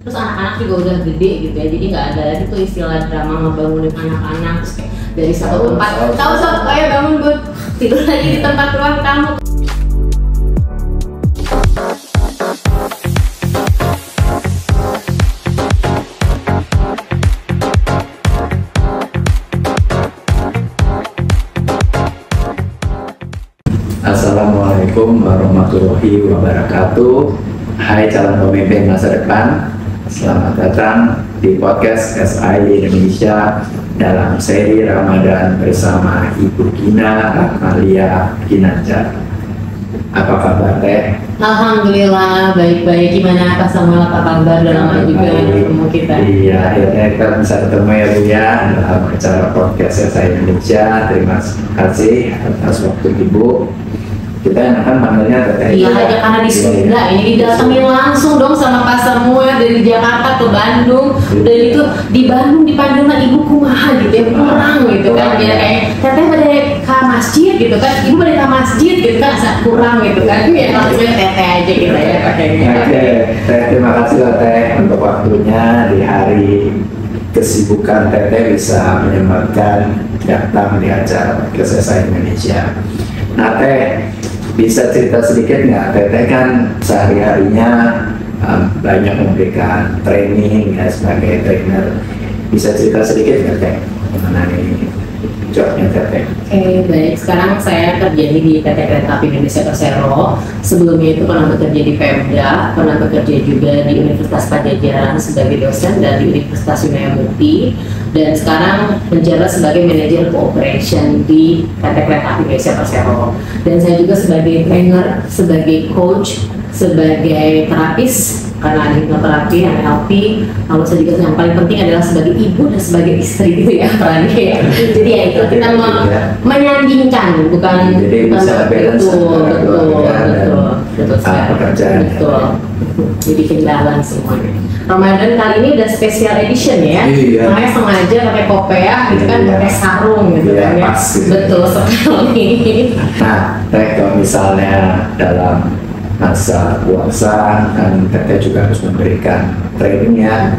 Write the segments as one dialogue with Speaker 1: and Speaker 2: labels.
Speaker 1: Terus anak-anak juga udah gede gitu ya, jadi nggak ada lagi tuh istilah drama ngebangunin anak-anak terus kayak dari satu tempat tahu ayo bangun gue tidur lagi di tempat ruang kamu.
Speaker 2: Assalamualaikum warahmatullahi wabarakatuh. Hai calon pemimpin masa depan, selamat datang di podcast SI Indonesia dalam seri Ramadan bersama Ibu Gina Rahmalia Ginanjar. Apa kabar Teh?
Speaker 1: Alhamdulillah baik-baik. Gimana Pak Samuel, apa kabar? Udah lama juga ketemu kita.
Speaker 2: Iya, akhirnya kita bisa ketemu ya Bu ya dalam acara podcast SI Indonesia. Terima kasih atas waktu Ibu. Kita enakan manggilnya Teteh.
Speaker 1: Iya aja karena di Sunda ini didatengin langsung dong sama Pak Samuel dari Jakarta ke Bandung. Dan itu di Bandung dipanggil sama ibu kumaha gitu ya, kurang gitu kan, dia kayak Teteh pada ke masjid gitu kan, ibu pada ke masjid gitu kan, asal kurang gitu kan, ya langsungnya Teteh aja gitu ya pakainya.
Speaker 2: Oke, terima kasih loh Teh untuk waktunya di hari kesibukan Teteh bisa menyempatkan datang di acara Kesesai Indonesia. Nah Teh, bisa cerita sedikit nggak? Teteh kan sehari-harinya banyak memberikan training ya sebagai trainer. Bisa cerita sedikit nggak Teh mengenai jobnya Teteh?
Speaker 1: Oke, baik. Sekarang saya kerja di PT Kereta Api Indonesia Persero. Sebelumnya itu pernah bekerja di Pemda, pernah bekerja juga di Universitas Padjadjaran sebagai dosen dan di Universitas Unaya Mukti. Dan sekarang menjabat sebagai manajer cooperation di PT Kereta Api Indonesia Persero. Dan saya juga sebagai trainer, sebagai coach, sebagai terapis karena ada hipnoterapi, NLP. Lalu saya juga yang paling penting adalah sebagai ibu dan sebagai istri gitu ya perannya ya. Jadi ya itu kita menyandingkan, bukan betul jadi bikin balance semuanya. Ramadan kali ini udah special edition ya, makanya sengaja pakai kopiah gitu kan, pakai sarung gitu kan ya, betul sekali.
Speaker 2: Nah Teh, kalau misalnya dalam masa puasa kan Teteh juga harus memberikan trainingnya.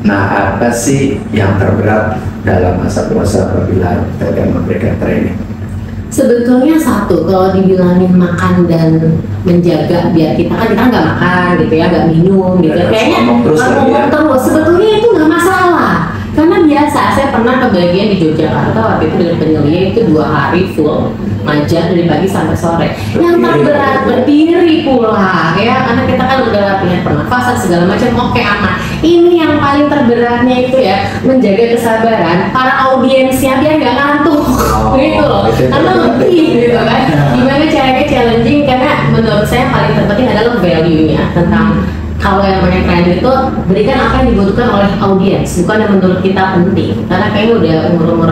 Speaker 2: Nah apa sih yang terberat dalam masa puasa apabila Teteh memberikan training?
Speaker 1: Sebetulnya satu, kalau dibilangin makan dan menjaga biar kita nggak makan gitu ya, nggak minum gitu, kayaknya ngomong terus. Sebetulnya itu nggak masalah. Karena biasa, saya pernah kebagian di Yogyakarta waktu itu dengan penyelia itu 2 hari full ngajar dari pagi sampai sore. Yang terberat berdiri pula ya, karena kita kan udah latihan pernafasan segala macam, oke aman. Ini yang paling terberatnya itu ya, menjaga kesabaran para audiensnya biar nggak ngantuk gitu loh. Karena lebih gitu kan. Gimana caranya challenging, karena menurut saya paling terpenting adalah value-nya tentang kalau yang namanya trainer itu berikan apa yang dibutuhkan oleh audiens, bukan yang menurut kita penting. Karena kayaknya udah umur-umur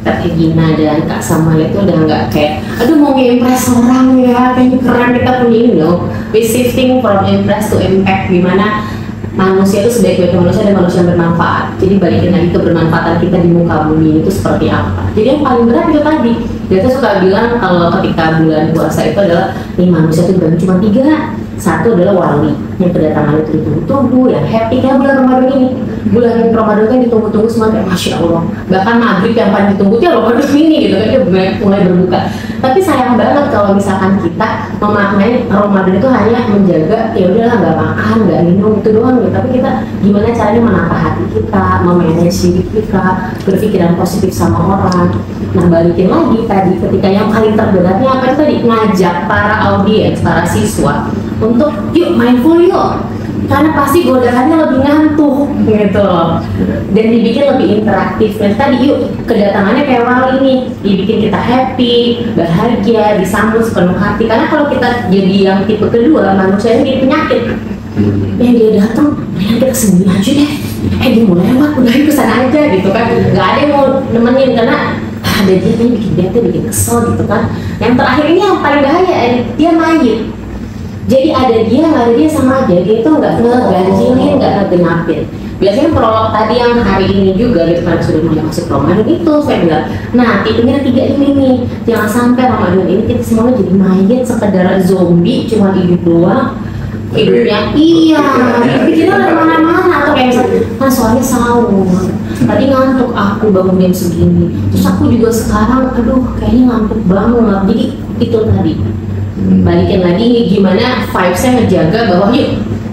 Speaker 1: Kak Gina dan Kak Samuel itu udah nggak kayak aduh mau impress orang ya, kayaknya keren kita punya ini loh. We shifting from impress to impact, gimana manusia itu sebaik-baiknya manusia dan manusia yang bermanfaat. Jadi balikin lagi ke bermanfaatan kita di muka bumi itu seperti apa. Jadi yang paling berat itu tadi. Biasanya suka bilang kalau ketika bulan puasa itu adalah nih manusia itu bukan cuma 3. Satu adalah wali yang kedatangan itu ditunggu-tunggu, yang happy kayak bulan Ramadan ini. Bulan Ramadan kan ditunggu-tunggu semua kayak Masya Allah. Bahkan maghrib yang paling ditunggu itu Ramadan ini gitu kan, dia mulai berbuka. Tapi sayang banget kalau misalkan kita memaknai Ramadan itu hanya menjaga ya udahlah nggak makan, nggak minum itu doang gitu. Tapi kita gimana caranya menata hati kita, memanage diri kita, berpikiran positif sama orang. Nah balikin lagi tadi ketika yang paling terberatnya apa itu tadi, ngajak para audiens, para siswa untuk yuk mindful yuk, karena pasti godaannya lebih ngantuk gitu loh, dan dibikin lebih interaktif. Dan tadi yuk kedatangannya kayak wali nih, dibikin kita happy, bahagia, disambut sepenuh hati. Karena kalau kita jadi yang tipe kedua, manusia ini jadi penyakit. Dia datang, kita kesini aja deh, dia mau lewat, udah kesana aja gitu kan, nggak ada yang mau nemenin karena ada dia nih bikin bete, bikin kesel gitu kan. Yang terakhir ini yang paling bahaya, dia mayit. Jadi ada dia sama aja, dia itu nggak ngeganjilin, nggak ngegenapin. Biasanya prolog tadi yang hari ini juga gitu kan, sudah mulai masuk Ramadan itu saya bilang, nah tipenya 3 ini nih, jangan sampai Ramadan ini kita semuanya jadi mayat sekedar zombie, cuma hidup doang, hidupnya kita dari mana-mana tadi ngantuk aku bangun jam segini, terus aku juga sekarang aduh kayaknya ngantuk banget. Jadi itu tadi balikin lagi gimana vibes-nya ngejaga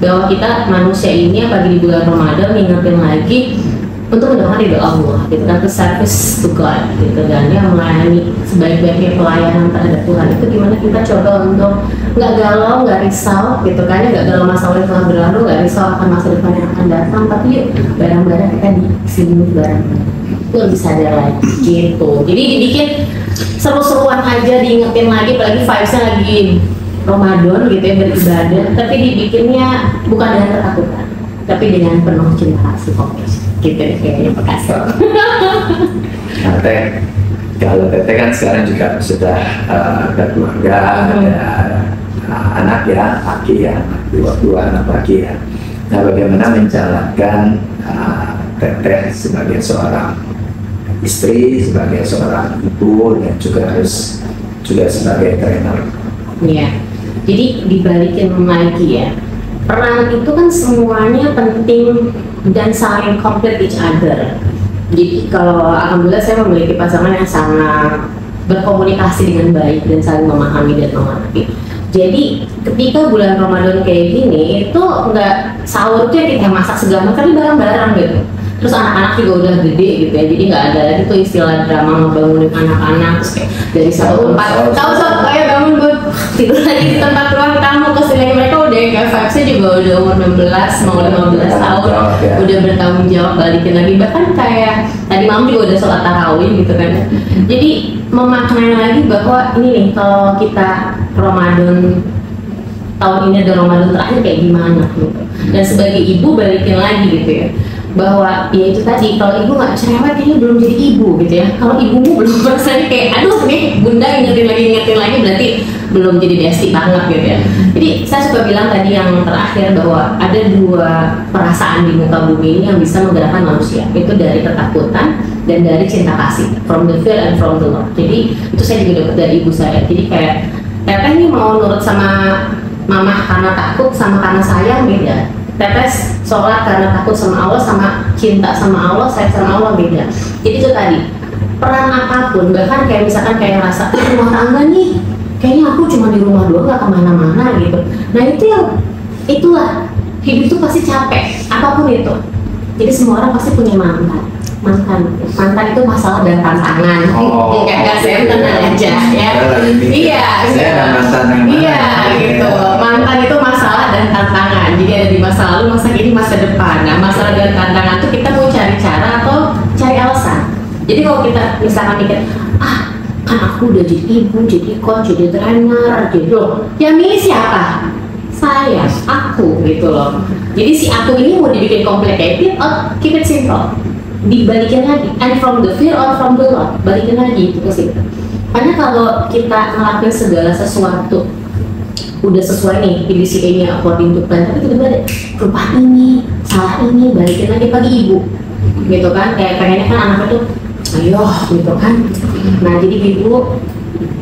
Speaker 1: bahwa kita manusia ini apalagi di bulan Ramadan ngingetin lagi untuk mendapatkan ridho Allah gitu kan, service to God gitu, dan yang melayani sebaik-baiknya pelayanan terhadap Tuhan itu gimana kita coba untuk nggak galau, nggak risau gitu kan, nggak galau masalah yang telah berlalu, nggak risau akan masa depan yang akan datang, tapi yuk barang-barang kita di sini barang-barang itu lebih sadar lagi gitu. Jadi dibikin seru-seruan aja, diingetin lagi, apalagi vibes-nya lagi Ramadan gitu ya, beribadah, tapi dibikinnya bukan dengan ketakutan tapi dengan penuh cinta kasih gitu deh kayaknya Bekasi.
Speaker 2: Nah Teh, kalau Teteh kan sekarang juga sudah ada keluarga, ada anak ya, laki ya, dua anak laki ya. Nah bagaimana menjalankan Teteh sebagai seorang istri, sebagai seorang ibu, dan juga harus juga sebagai trainer.
Speaker 1: Iya, jadi dibalikin lagi ya, peran itu kan semuanya penting dan saling complete each other. Jadi kalau alhamdulillah saya memiliki pasangan yang sangat berkomunikasi dengan baik dan saling memahami dan mengerti. Jadi ketika bulan Ramadan kayak gini itu nggak sahurnya kita masak segala tapi bareng-bareng gitu. Terus anak-anak juga udah gede gitu ya, jadi nggak ada lagi tuh istilah drama ngebangunin anak-anak terus kayak dari satu tempat tahu kayak bangun buat tidur lagi di tempat ruang tamu, kesini mereka udah kayak vibes-nya juga udah umur 16 mau 15 tahun udah bertanggung jawab, balikin lagi bahkan kayak tadi malam juga udah sholat tarawih gitu kan. Jadi memaknai lagi bahwa ini nih kalau kita Ramadan tahun ini ada Ramadan terakhir kayak gimana gitu. Dan sebagai ibu balikin lagi gitu ya, bahwa ya itu tadi kalau ibu nggak cerewet kayaknya belum jadi ibu gitu ya. Kalau ibumu belum merasa kayak aduh nih bunda ingetin lagi berarti belum jadi besti banget gitu ya. Jadi saya suka bilang tadi yang terakhir bahwa ada dua perasaan di muka bumi ini yang bisa menggerakkan manusia, itu dari ketakutan dan dari cinta kasih, from the fear and from the love. Jadi itu saya juga dapat dari ibu saya. Jadi kayak Teteh ini mau nurut sama mama karena takut sama karena sayang beda. Teteh sholat karena takut sama Allah sama cinta sama Allah, sayang sama Allah beda. Jadi itu tadi peran apapun, bahkan kayak misalkan kayak ngerasa rumah tangga nih kayaknya aku cuma di rumah doang gak kemana-mana gitu. Nah itu yang itulah hidup itu pasti capek apapun itu. Jadi semua orang pasti punya mantan itu masalah dan tantangan. Kayak saya tenang aja ya. Iya gitu. Mantan itu masalah dan tantangan. Jadi ada di masa lalu, masa kini, masa depan. Nah masalah dan tantangan itu kita mau cari cara atau cari alasan. Jadi kalau kita misalkan mikir kan aku udah jadi ibu, jadi coach, jadi trainer, jadi loh yang milih siapa? Saya, aku gitu loh. Jadi si aku ini mau dibikin complicated or keep it simple, dibalikin lagi, and from the fear or from the love, balikin lagi itu ke situ. Karena kalau kita ngelakuin segala sesuatu udah sesuai nih PDCA ini according to plan, tapi tiba-tiba ada perubahan ini, salah ini, balikin lagi pagi ibu gitu kan, kayak pengennya kan anaknya tuh ayo gitu kan. Nah jadi ibu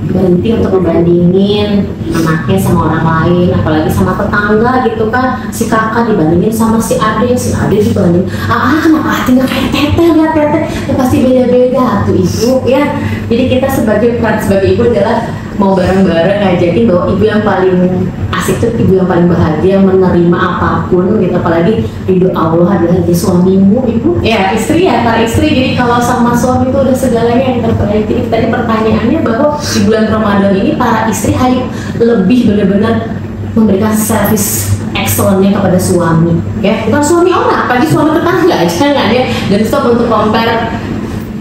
Speaker 1: berhenti untuk membandingin anaknya sama orang lain, apalagi sama tetangga gitu kan. Si kakak dibandingin sama si adik dibandingin kenapa tinggal kayak Teteh, lihat Teteh ya pasti beda-beda tuh ibu ya. Jadi kita sebagai ibu adalah mau bareng-bareng ngajakin bahwa ibu yang paling asik tuh ibu yang paling bahagia, menerima apapun gitu, apalagi ridho Allah adalah di suamimu ibu ya, istri ya, para istri. Jadi kalau sama suami itu udah segalanya yang terbaik. Jadi tadi pertanyaannya bahwa di bulan Ramadan ini para istri harus lebih benar-benar memberikan service excellentnya kepada suami ya, bukan suami orang, apalagi suami tetangga jangan ya. Dan stop untuk compare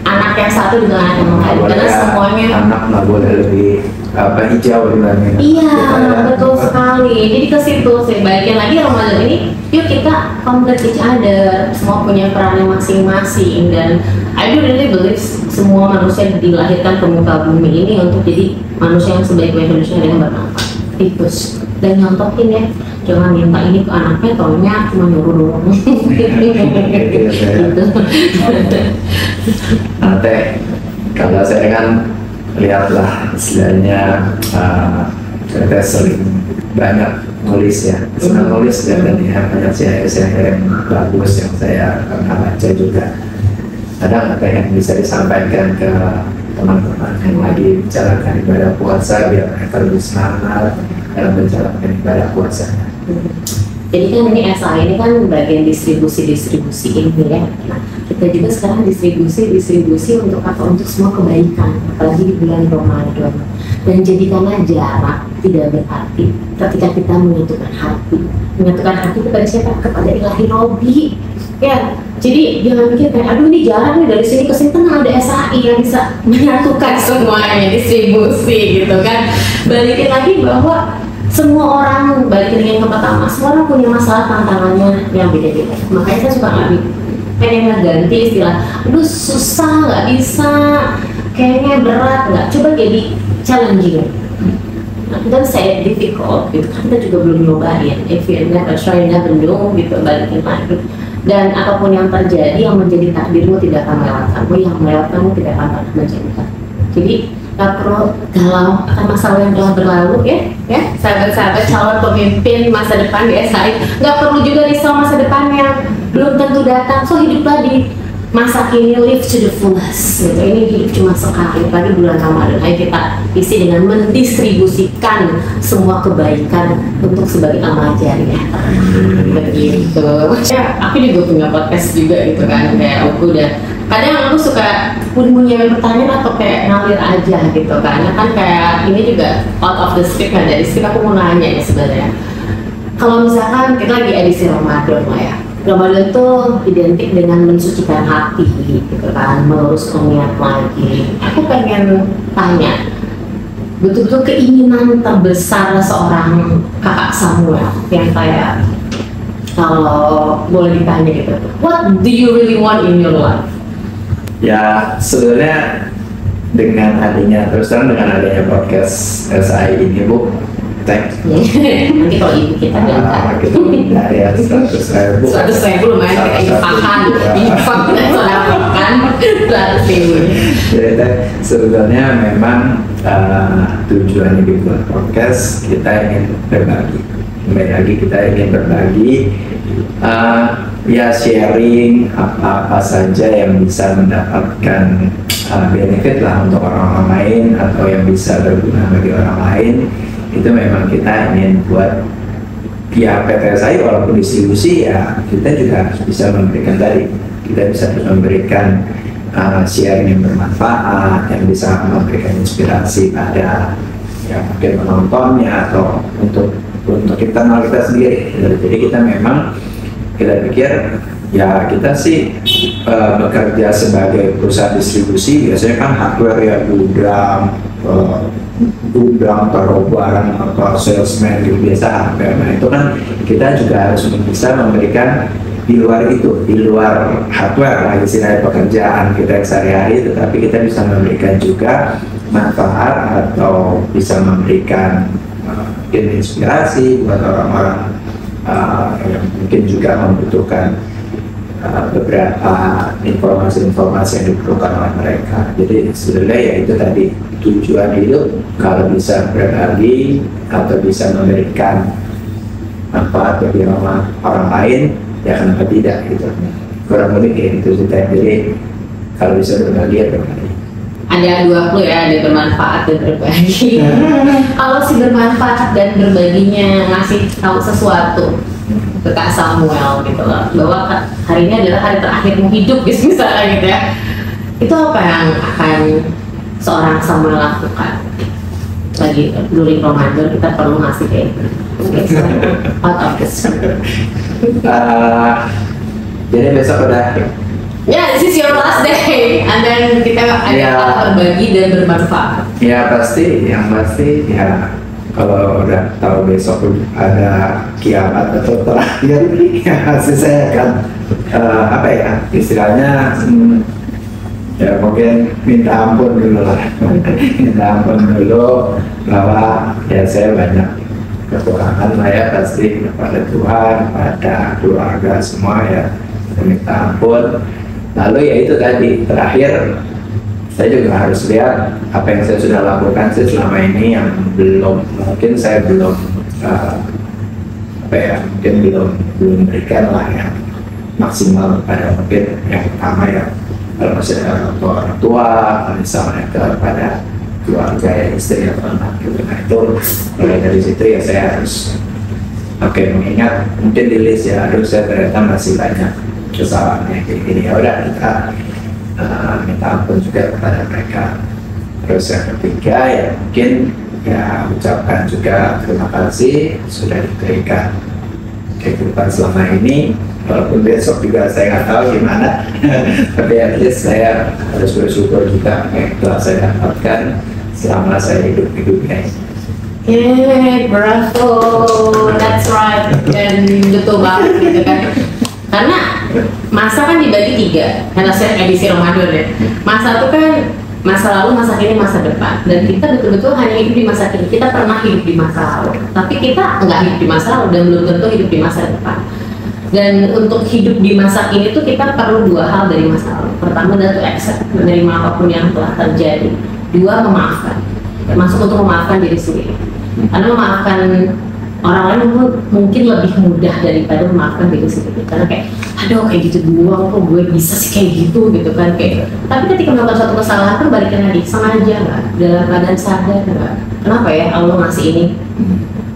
Speaker 1: anak yang satu dengan anak yang lain, karena semuanya
Speaker 2: anak nggak boleh lebih hijau dibanding.
Speaker 1: Iya betul sekali. Jadi ke situ sih balikin lagi Ramadan ini, yuk kita complete each other, semua punya perannya masing-masing. Dan I do really believe semua manusia dilahirkan ke muka bumi ini untuk jadi manusia yang sebaik-baik manusia yang bermanfaat. Tips dan nyontokin ya, jangan minta ini ke anaknya, taunya cuma nyuruh doang.
Speaker 2: Teh, kalau saya kan lihatlah istilahnya Teteh sering banyak nulis ya, senang nulis ya, dan ya banyak saya yang bagus yang saya pernah baca juga. ada nggak yang bisa disampaikan ke teman-teman yang lagi menjalankan ibadah puasa biar mereka lebih semangat dalam menjalankan ibadah puasanya?
Speaker 1: Jadi kan ini SA ini kan bagian distribusi ini ya. Nah, kita juga sekarang distribusi untuk apa? Untuk semua kebaikan, apalagi di bulan Ramadan. Dan jadikanlah jarak tidak berarti ketika kita menyatukan hati kepada siapa? Kepada Ilahi Robi. Ya, jadi jangan mikir kayak aduh ini jarak nih dari sini ke sini, tenang, ada SAI yang bisa menyatukan semuanya, distribusi gitu kan. Balikin lagi bahwa semua orang, balikin yang pertama, semua orang punya masalah tantangannya yang beda-beda. Makanya saya suka pengen ngeganti istilah aduh susah, nggak bisa, kayaknya berat, nggak, coba jadi challenging. Dan saya difficult gitu kan, kita juga belum nyobain. If you never try, you never know gitu, balikin lagi. Dan apapun yang terjadi, yang menjadi takdirmu tidak akan melewatkanmu, yang melewatkanmu tidak akan pernah menjadikan. Jadi nggak perlu galau akan masalah yang telah berlalu ya sahabat-sahabat calon pemimpin masa depan di SAI, nggak perlu juga risau masa depan yang belum tentu datang. So hiduplah di masa kini, live to the fullest gitu. Ini hidup cuma sekali, lagi bulan Ramadan. Ayo kita isi dengan mendistribusikan semua kebaikan untuk sebagai amal jariah begitu. Ya, aku juga punya podcast juga gitu kan, kayak aku udah kadang aku suka punya pertanyaan atau kayak ngalir aja gitu kan. Kan kayak ini juga out of the script, kan dari script aku mau nanya ya sebenarnya. Kalau misalkan kita lagi edisi Ramadan lah ya, Ramadan itu identik dengan mensucikan hati gitu kan, meluruskan niat lagi. Aku pengen tanya, betul-betul keinginan terbesar seorang kakak Samuel yang kayak kalau boleh ditanya gitu, what do you really want in your life?
Speaker 2: Ya sebenarnya dengan adanya podcast SI ini Bu,
Speaker 1: nanti kalau ibu kita
Speaker 2: kita ya 100.000
Speaker 1: lumayan kita infak dan sodakokan 100.000.
Speaker 2: Jadi sebenarnya memang tujuannya dibuat podcast, kita ingin berbagi. Kembali lagi kita ingin berbagi, ya sharing apa saja yang bisa mendapatkan benefit lah untuk orang lain atau yang bisa berguna bagi orang lain. Itu memang kita ingin buat pihak PT SAI, walaupun distribusi ya kita juga bisa memberikan tadi, kita bisa memberikan sharing yang bermanfaat, yang bisa memberikan inspirasi pada yang mungkin menontonnya atau untuk internal kita sendiri. Jadi kita memang kita pikir ya kita sih bekerja sebagai perusahaan distribusi, biasanya kan hardware ya gudang taruh barang atau salesman gitu biasa hardware. Nah itu kan kita juga harus bisa memberikan di luar itu, di luar hardware lah istilahnya pekerjaan kita sehari-hari, tetapi kita bisa memberikan juga manfaat atau bisa memberikan inspirasi buat orang-orang yang mungkin juga membutuhkan beberapa informasi-informasi yang diperlukan oleh mereka. Jadi sebenarnya ya itu tadi tujuan hidup, kalau bisa berbagi atau bisa memberikan manfaat bagi orang lain, ya kenapa tidak gitu. Kurang lebih kayak gitu sih. Jadi kalau bisa berbagi ya berbagi.
Speaker 1: Ada dua clue ya, ada bermanfaat dan berbagi. Kalau si bermanfaat dan berbaginya ngasih tahu sesuatu ke Kak Samuel gitu loh, bahwa hari ini adalah hari terakhirmu hidup misalnya gitu ya, itu apa yang akan seorang Samuel lakukan? Lagi during Ramadan kita perlu ngasih kayak out of the script.
Speaker 2: Jadi besok udah
Speaker 1: ya, this is your last day, and then kita ada berbagi dan bermanfaat.
Speaker 2: Ya pasti, yang pasti ya kalau udah tahu besok ada kiamat atau terakhir, ya pasti saya akan apa ya istilahnya ya mungkin minta ampun dulu lah, minta ampun dulu bahwa ya saya banyak kekurangan lah ya pasti kepada Tuhan, pada keluarga semua ya minta ampun. Lalu ya itu tadi terakhir saya juga harus lihat apa yang saya sudah lakukan selama ini yang mungkin saya belum apa ya mungkin belum berikan lah yang maksimal pada mungkin yang pertama ya kalau masih ada orang tua, misalnya kepada keluarga ya, istri atau anak gitu. Nah itu mulai dari situ ya saya harus mengingat, mungkin di list ya, aduh saya ternyata masih banyak kesalahan yang kayak gini, ya udah kita minta ampun juga kepada mereka. Terus yang ketiga ya mungkin ya ucapkan juga terima kasih sudah diberikan kehidupan selama ini, walaupun besok juga saya nggak tahu gimana tapi at least saya harus bersyukur juga yang telah saya dapatkan selama saya hidup ini.
Speaker 1: Bravo, that's right, dan betul banget gitu kan. Karena masa kan dibagi 3, karena saya edisi Ramadan ya. Masa itu kan masa lalu, masa kini, masa depan. Dan kita betul-betul hanya hidup di masa kini. Kita pernah hidup di masa lalu, tapi kita nggak hidup di masa lalu dan belum tentu hidup di masa depan. Dan untuk hidup di masa kini tuh kita perlu 2 hal dari masa lalu. Pertama adalah to accept, menerima apapun yang telah terjadi. 2, memaafkan. Termasuk untuk memaafkan diri sendiri. Karena memaafkan orang lain mungkin lebih mudah daripada memaafkan diri sendiri. Karena kayak, aduh kayak gitu doang kok gue bisa sih kayak gitu kan kayak. Tapi ketika melakukan suatu kesalahan kan balikin lagi, sengaja nggak, dalam keadaan sadar nggak. Kenapa ya Allah ngasih ini,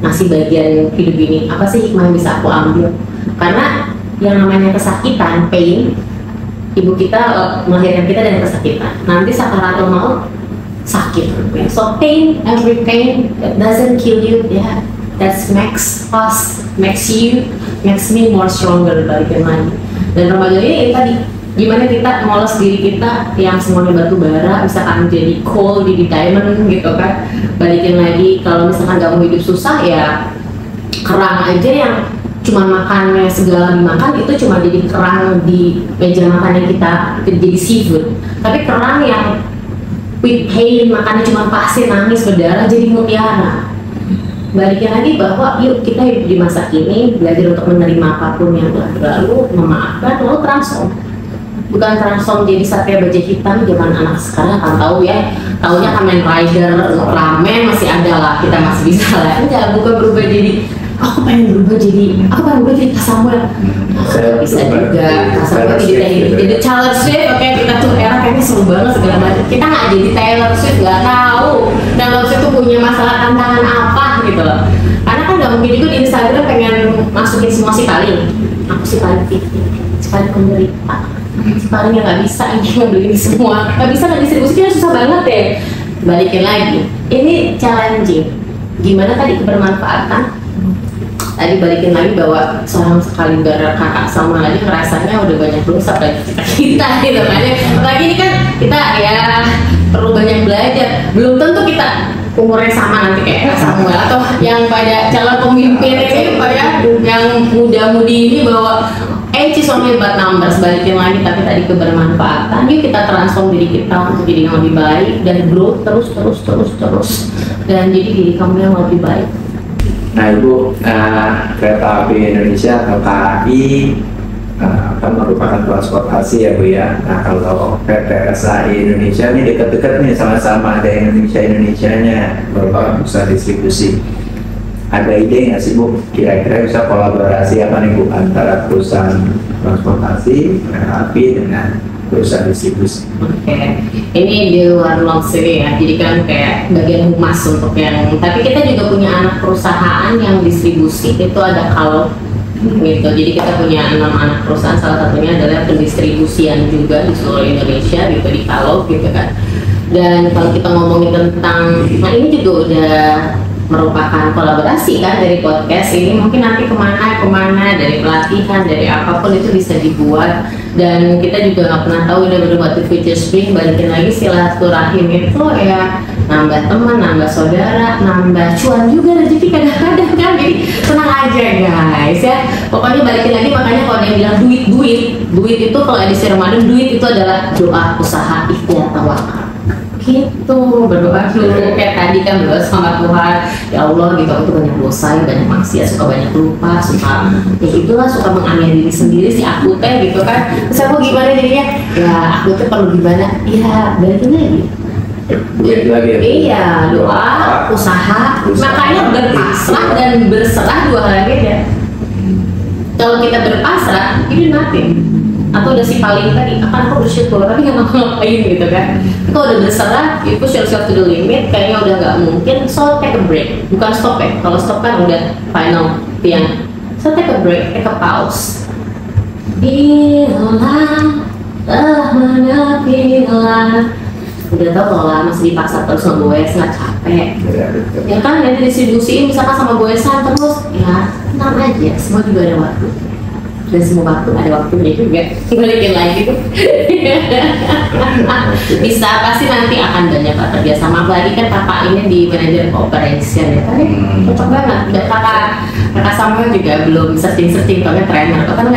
Speaker 1: ngasih bagian hidup ini? Apa sih hikmah yang bisa aku ambil? Karena yang namanya kesakitan, pain, ibu kita melahirkan kita dengan kesakitan. Nanti sakaratul maut sakit. So pain, every pain that doesn't kill you, yeah, that makes me more stronger, balikin lagi. Dan Ramadan ini tadi gimana kita moles diri kita yang semuanya batu bara, misalkan jadi coal di diamond gitu kan, balikin lagi. Kalau misalkan gak mau hidup susah ya kerang aja yang cuma makannya segala dimakan itu cuma jadi kerang di meja makannya kita jadi seafood. Tapi kerang yang with pain makannya cuma pasir, nangis, berdarah jadi mutiara. Balikin lagi bahwa yuk kita hidup di masa kini, belajar untuk menerima apapun yang telah berlalu, memaafkan, lalu transform. Bukan transform jadi satria baja hitam zaman anak sekarang kan tahu ya, taunya Kamen Rider, ramen masih ada lah, kita masih bisa lah. Enggak, bukan berubah jadi aku pengen berubah jadi Kak Samuel. Bisa juga Kak Samuel jadi Taylor Swift. Oke, kita tuh era kayaknya seru banget segala macam. Kita nggak jadi Taylor Swift, nggak tahu Taylor Swift tuh punya masalah tantangan apa gitu loh. Karena kan nggak mungkin juga di Instagram pengen masukin semua si paling. Aku si paling penderita, si paling yang nggak bisa ini ngambil ini semua, nggak bisa nggak distribusinya susah banget deh. Balikin lagi, ini challenging. Gimana tadi kebermanfaatan? Tadi balikin lagi bahwa seorang sekali gara kakak sama aja ngerasanya udah banyak dosa bagi kita gitu kan. Lagi ini kan kita ya perlu banyak belajar. Belum tentu kita umurnya sama nanti kayak Kak Samuel atau yang pada calon pemimpin ini ya, yang muda-mudi ini bahwa age is only about numbers. Balikin lagi, tapi tadi kebermanfaatan. Yuk kita transform diri kita untuk jadi yang lebih baik dan grow terus dan jadi diri kamu yang lebih baik.
Speaker 2: Nah Ibu, Kereta Api Indonesia atau KAI kan merupakan transportasi ya Bu ya. Nah kalau PT SAI Indonesia ini dekat-dekat nih, sama-sama ada Indonesia-nya, merupakan usaha distribusi. Ada ide nggak sih Bu, kira-kira bisa kolaborasi apa nih Bu antara perusahaan transportasi kereta api dengan perusahaan distribusi?
Speaker 1: Oke, ini di luar luxury ya, jadi kan kayak bagian humas untuk yang, tapi kita juga punya anak perusahaan yang distribusi, itu ada kalau gitu, jadi kita punya 6 anak perusahaan, salah satunya adalah pendistribusian juga di seluruh Indonesia gitu, di Kalau gitu kan. Dan kalau kita ngomongin tentang, nah ini juga udah merupakan kolaborasi kan dari podcast ini, mungkin nanti kemana dari pelatihan, dari apapun itu bisa dibuat. Dan kita juga nggak pernah tahu ini baru waktu future spring, balikin lagi silaturahim itu ya nambah teman, nambah saudara, nambah cuan juga rezeki kadang-kadang kan. Jadi tenang aja guys ya, pokoknya balikin lagi. Makanya kalau ada yang bilang duit itu kalau edisi Ramadan, duit itu adalah doa, usaha, ikhtiar, tawakal gitu. Berdoa dulu kayak tadi kan, berdoa sama Tuhan, ya Allah gitu, aku tuh banyak dosa, banyak maksiat, suka banyak lupa, suka ya itulah, suka menganiaya diri sendiri si aku teh gitu kan. Terus aku gimana jadinya, ya aku tuh perlu gimana, ya balikin lagi iya, doa, usaha. Makanya berpasrah dan berserah 2 hal yang beda. Kalau kita berpasrah, ini nothing. atau udah si paling tadi akan aku bersyukur tapi nggak ngapain gitu kan. Kalau udah berserah you push yourself to the limit, kayaknya udah nggak mungkin, so take a break. Bukan stop ya, kalau stop kan udah final pian. So take a break, take a pause. Bila telah menyepilah, udah tau kalau masih dipaksa terus ngegoes nggak capek ya kan, nanti distribusiin misalkan sama goesan terus, ya tenang aja, semua juga ada waktu dan semua waktu ada waktunya juga. Balikin lagi bisa, pasti nanti akan banyak kerja sama. Apalagi kan kakak ini di manajer operation ya kan, cocok banget. Dan kakak Samuel juga belum searching kalau trainer kan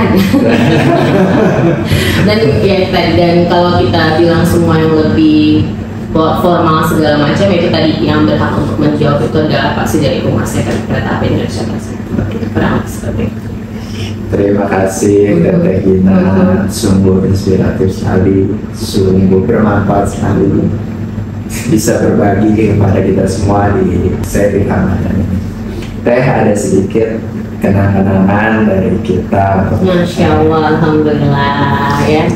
Speaker 1: dan ya tadi, dan kalau kita bilang semua yang lebih formal segala macam itu tadi yang berhak untuk menjawab itu adalah pasti dari Humas Kereta Api Indonesia, kurang seperti itu.
Speaker 2: Terima kasih Teteh Gina, sungguh inspiratif sekali, sungguh bermanfaat sekali, bisa berbagi kepada kita semua di seri Ramadan ini. Teh, ada sedikit kenang-kenangan dari kita.
Speaker 1: Masya Allah, alhamdulillah ya.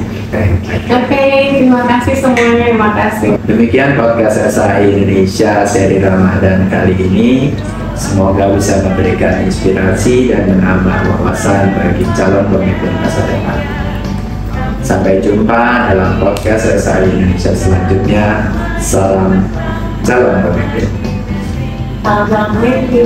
Speaker 1: Oke, terima kasih semuanya, terima kasih.
Speaker 2: Demikian podcast SAI Indonesia seri Ramadan kali ini. Semoga bisa memberikan inspirasi dan menambah wawasan bagi calon pemimpin masa depan. Sampai jumpa dalam podcast SAI Indonesia selanjutnya. Salam calon pemimpin.
Speaker 1: Assalamualaikum.